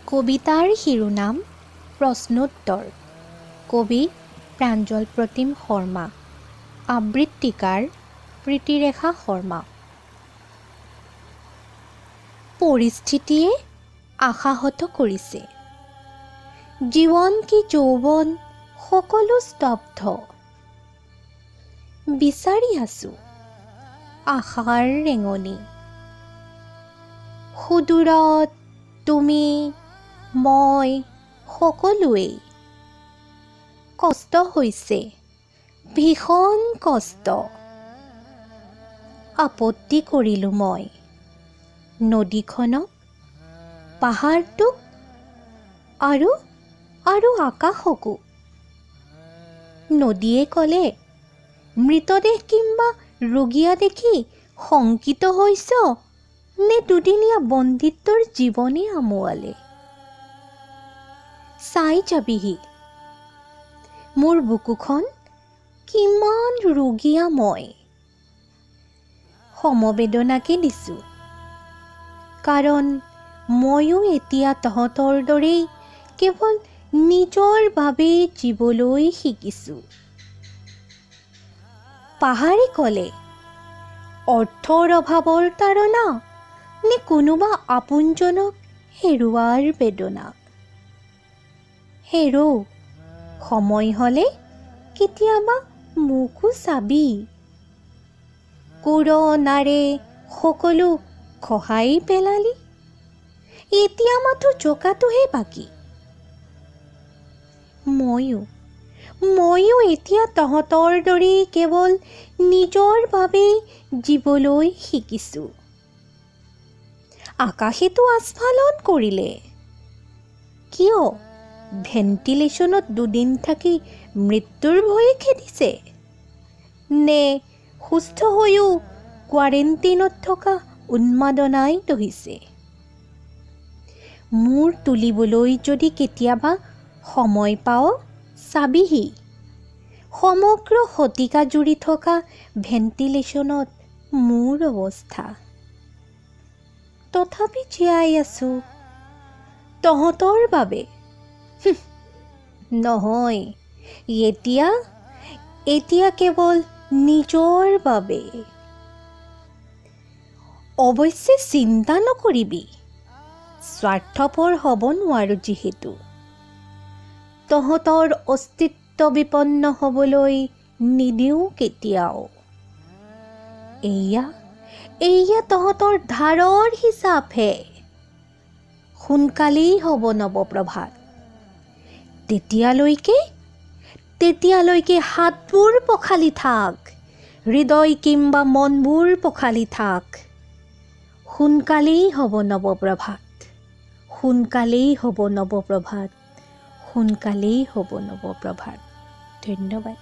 কবিতাৰ শিৰোনাম প্ৰশ্নোত্তৰ। কবি প্ৰাঞ্জল প্ৰতিম শৰ্মা, আবৃত্তিকাৰ প্ৰীতিৰেখা শৰ্মা। পৰিস্থিতিয়ে আশাহত কৰিছে, জীৱন কি যৌৱন সকলো স্তব্ধ। বিচাৰি আছো আশাৰ ৰেঙনি, সুদূৰত তুমি মই সকলোৱেই। কষ্ট হৈছে ভীষণ কষ্ট, আপত্তি কৰিলোঁ মই নদীখনক, পাহাৰটোক আৰু আকাশকো। নদীয়ে ক'লে, মৃতদেহ কিম্বা ৰুগীয়া দেখি শংকিত হৈছ নে দুদিনীয়া বন্দিত্বৰ জীৱনে আমোৱালে। চাই যাবিহি মোৰ বুকুখন কিমান ৰুগীয়া, মই সমবেদনাকে দিছোঁ, কাৰণ ময়ো এতিয়া তহঁতৰ দৰেই কেৱল নিজৰ বাবে জীবলৈ শিকিছোঁ। পাহাৰে ক'লে, অৰ্থৰ অভাৱৰ তাৰণা নে কোনোবা আপোনজনক হেৰুৱাৰ বেদনা। হেৰৌ সময় হ'লে কেতিয়াবা মোকো চাবি, কোৰণাৰে সকলো খহাই পেলালি, এতিয়া মাথো জোকাটোহে বাকী। ময়ো এতিয়া তহঁতৰ দৰেই কেৱল নিজৰ বাবে জীবলৈ শিকিছোঁ। আকাশেতো আস্ফালন কৰিলে, কিয় ভেণ্টিলেশ্যনত দুদিন থাকি মৃত্যুৰ ভয়ে খেদিছে, নে সুস্থ হৈও কোৱাৰেণ্টাইনত থকা উন্মাদনাই দহিছে। মূৰ তুলিবলৈ যদি কেতিয়াবা সময় পাৱ চাবিহি, সমগ্ৰ শতিকা জুৰি থকা ভেণ্টিলেশ্যনত মোৰ অৱস্থা। তথাপি জীয়াই আছো তহঁতৰ বাবে। নহয়, এতিয়া কেৱল নিজৰ বাবে। অৱশ্যে চিন্তা নকৰিবি, স্বাৰ্থপৰ হ'ব নোৱাৰো যিহেতু। তহঁতৰ অস্তিত্ব বিপন্ন হ'বলৈ নিদিওঁ কেতিয়াও। এয়া তহঁতৰ ধাৰৰ হিচাপহে। সোনকালেই হ'ব নৱপ্ৰভাত। তেতিয়ালৈকে হাতবোৰ পখালি থাক, হৃদয় কিম্বা মনবোৰ পখালি থাক। সোনকালেই হ'ব নৱপ্ৰভাত, সোনকালেই হ'ব নৱপ্ৰভাত, সোনকালেই হ'ব নৱপ্ৰভাত। ধন্যবাদ।